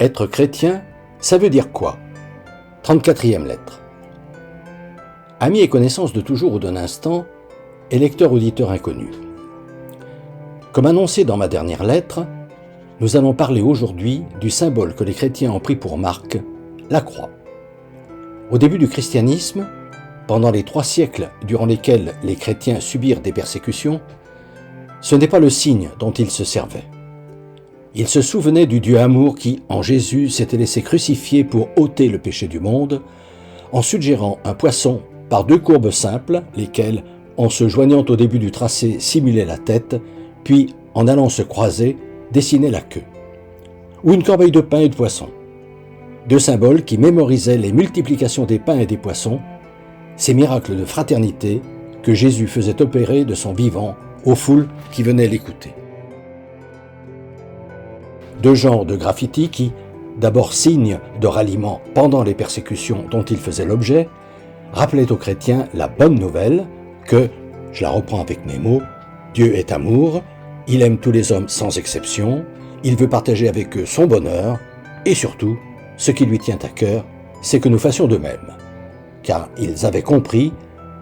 Être chrétien, ça veut dire quoi? 34e lettre. Amis et connaissances de toujours ou d'un instant, et lecteurs-auditeurs inconnus. Comme annoncé dans ma dernière lettre, nous allons parler aujourd'hui du symbole que les chrétiens ont pris pour marque, la croix. Au début du christianisme, pendant les 3 siècles durant lesquels les chrétiens subirent des persécutions, ce n'est pas le signe dont ils se servaient. Ils se souvenaient du Dieu amour qui, en Jésus, s'était laissé crucifier pour ôter le péché du monde, en suggérant un poisson par 2 courbes simples, lesquelles, en se joignant au début du tracé, simulaient la tête, puis, en allant se croiser, dessinaient la queue. Ou une corbeille de pain et de poissons. 2 symboles qui mémorisaient les multiplications des pains et des poissons, ces miracles de fraternité que Jésus faisait opérer de son vivant aux foules qui venaient l'écouter. 2 genres de graffitis qui, d'abord signe de ralliement pendant les persécutions dont ils faisaient l'objet, rappelaient aux chrétiens la bonne nouvelle que, je la reprends avec mes mots, Dieu est amour, il aime tous les hommes sans exception, il veut partager avec eux son bonheur, et surtout, ce qui lui tient à cœur, c'est que nous fassions de même. Car ils avaient compris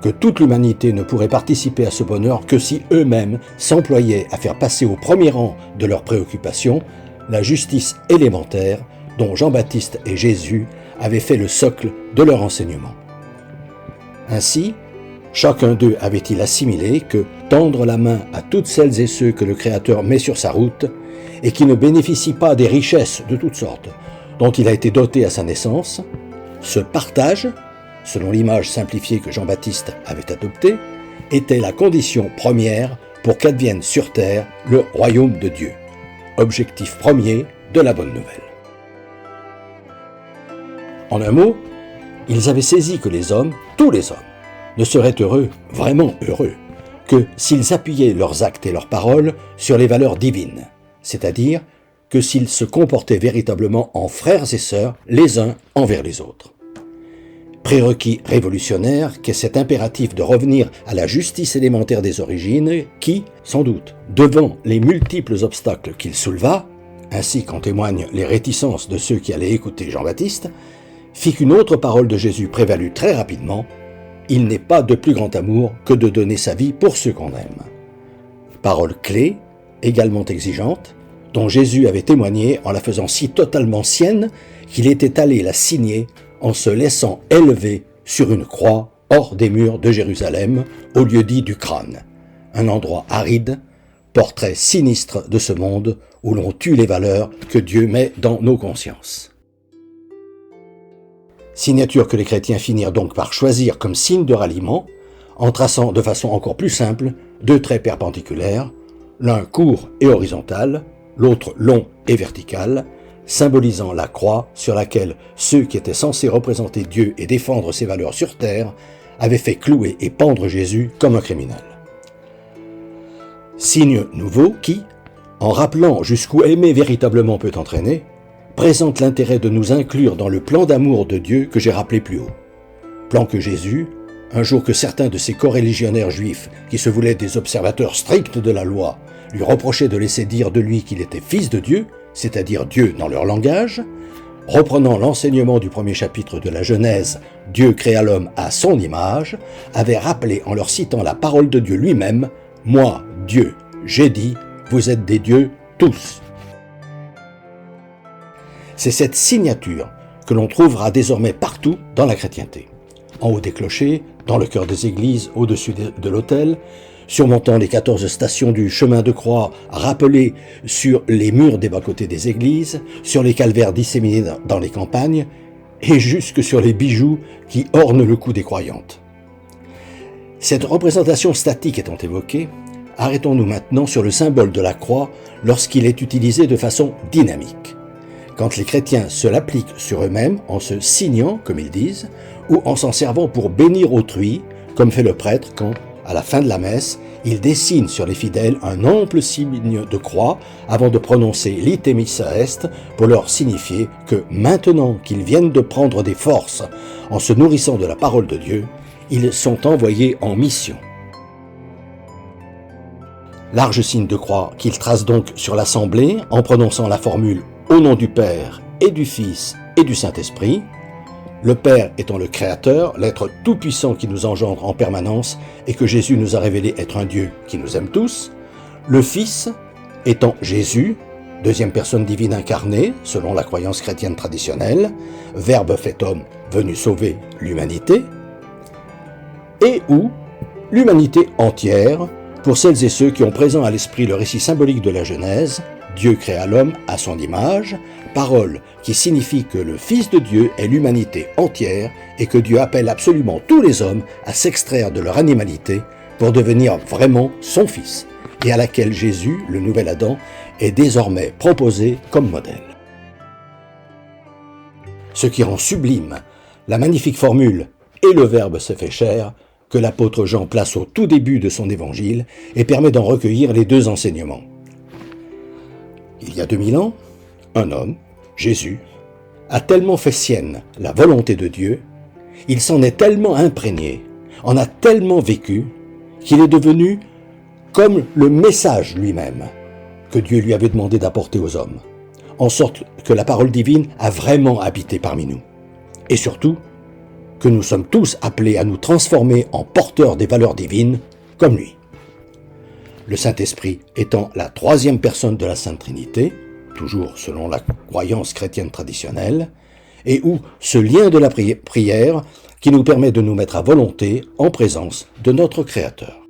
que toute l'humanité ne pourrait participer à ce bonheur que si eux-mêmes s'employaient à faire passer au premier rang de leurs préoccupations la justice élémentaire dont Jean-Baptiste et Jésus avaient fait le socle de leur enseignement. Ainsi, chacun d'eux avait-il assimilé que tendre la main à toutes celles et ceux que le Créateur met sur sa route et qui ne bénéficient pas des richesses de toutes sortes dont il a été doté à sa naissance, ce partage, selon l'image simplifiée que Jean-Baptiste avait adoptée, était la condition première pour qu'advienne sur terre le royaume de Dieu, objectif premier de la bonne nouvelle. En un mot, ils avaient saisi que les hommes, tous les hommes, ne seraient heureux, vraiment heureux, que s'ils appuyaient leurs actes et leurs paroles sur les valeurs divines, c'est-à-dire que s'ils se comportaient véritablement en frères et sœurs les uns envers les autres. Prérequis révolutionnaire qu'est cet impératif de revenir à la justice élémentaire des origines qui, sans doute, devant les multiples obstacles qu'il souleva, ainsi qu'en témoignent les réticences de ceux qui allaient écouter Jean-Baptiste, fit qu'une autre parole de Jésus prévalut très rapidement: « Il n'est pas de plus grand amour que de donner sa vie pour ceux qu'on aime ». Parole clé, également exigeante, dont Jésus avait témoigné en la faisant si totalement sienne qu'il était allé la signer en se laissant élever sur une croix hors des murs de Jérusalem, au lieu dit du crâne, un endroit aride, portrait sinistre de ce monde où l'on tue les valeurs que Dieu met dans nos consciences. Signature que les chrétiens finirent donc par choisir comme signe de ralliement, en traçant de façon encore plus simple 2 traits perpendiculaires, l'un court et horizontal, l'autre long et vertical, symbolisant la croix sur laquelle ceux qui étaient censés représenter Dieu et défendre ses valeurs sur terre avaient fait clouer et pendre Jésus comme un criminel. Signe nouveau qui, en rappelant jusqu'où aimer véritablement peut entraîner, présente l'intérêt de nous inclure dans le plan d'amour de Dieu que j'ai rappelé plus haut. Plan que Jésus, un jour que certains de ses coreligionnaires juifs, qui se voulaient des observateurs stricts de la loi, lui reprochaient de laisser dire de lui qu'il était fils de Dieu, c'est-à-dire Dieu dans leur langage, reprenant l'enseignement du premier chapitre de la Genèse, Dieu créa l'homme à son image, avait rappelé en leur citant la parole de Dieu lui-même, « Moi, Dieu, j'ai dit, vous êtes des dieux tous ». C'est cette signature que l'on trouvera désormais partout dans la chrétienté. En haut des clochers, dans le cœur des églises, au-dessus de l'autel, surmontant les 14 stations du chemin de croix rappelées sur les murs des bas-côtés des églises, sur les calvaires disséminés dans les campagnes, et jusque sur les bijoux qui ornent le cou des croyantes. Cette représentation statique étant évoquée, arrêtons-nous maintenant sur le symbole de la croix lorsqu'il est utilisé de façon dynamique. Quand les chrétiens se l'appliquent sur eux-mêmes en se signant, comme ils disent, ou en s'en servant pour bénir autrui, comme fait le prêtre quand, à la fin de la messe, il dessine sur les fidèles un ample signe de croix avant de prononcer l'ite missa est pour leur signifier que maintenant qu'ils viennent de prendre des forces en se nourrissant de la parole de Dieu, ils sont envoyés en mission. Large signe de croix qu'il trace donc sur l'assemblée en prononçant la formule « Au nom du Père et du Fils et du Saint-Esprit, le Père étant le Créateur, l'être tout-puissant qui nous engendre en permanence et que Jésus nous a révélé être un Dieu qui nous aime tous, le Fils étant Jésus, deuxième personne divine incarnée, selon la croyance chrétienne traditionnelle, Verbe fait homme venu sauver l'humanité, et ou l'humanité entière, pour celles et ceux qui ont présent à l'esprit le récit symbolique de la Genèse, Dieu créa l'homme à son image, parole qui signifie que le Fils de Dieu est l'humanité entière et que Dieu appelle absolument tous les hommes à s'extraire de leur animalité pour devenir vraiment son Fils, et à laquelle Jésus, le nouvel Adam, est désormais proposé comme modèle. Ce qui rend sublime la magnifique formule « et le Verbe s'est fait chair » que l'apôtre Jean place au tout début de son évangile et permet d'en recueillir les deux enseignements. Il y a 2000 ans, un homme, Jésus, a tellement fait sienne la volonté de Dieu, il s'en est tellement imprégné, en a tellement vécu, qu'il est devenu comme le message lui-même que Dieu lui avait demandé d'apporter aux hommes, en sorte que la parole divine a vraiment habité parmi nous. Et surtout, que nous sommes tous appelés à nous transformer en porteurs des valeurs divines, comme lui. Le Saint-Esprit étant la troisième personne de la Sainte Trinité, toujours selon la croyance chrétienne traditionnelle, et où ce lien de la prière qui nous permet de nous mettre à volonté en présence de notre Créateur.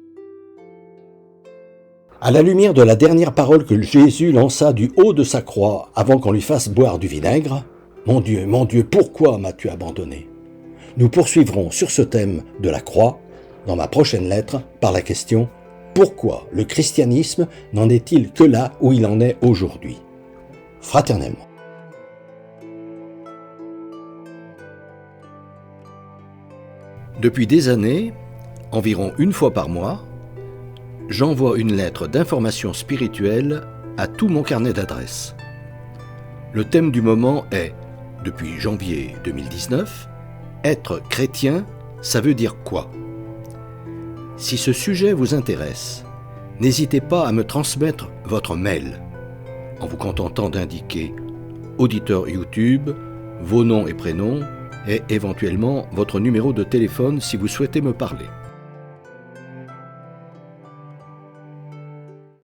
À la lumière de la dernière parole que Jésus lança du haut de sa croix avant qu'on lui fasse boire du vinaigre, « Mon Dieu, pourquoi m'as-tu abandonné ?» Nous poursuivrons sur ce thème de la croix dans ma prochaine lettre par la question « Pourquoi le christianisme n'en est-il que là où il en est aujourd'hui ?» Fraternellement. Depuis des années, environ une fois par mois, j'envoie une lettre d'information spirituelle à tout mon carnet d'adresses. Le thème du moment est, depuis janvier 2019, être chrétien, ça veut dire quoi? Si ce sujet vous intéresse, n'hésitez pas à me transmettre votre mail en vous contentant d'indiquer auditeur YouTube, vos noms et prénoms et éventuellement votre numéro de téléphone si vous souhaitez me parler.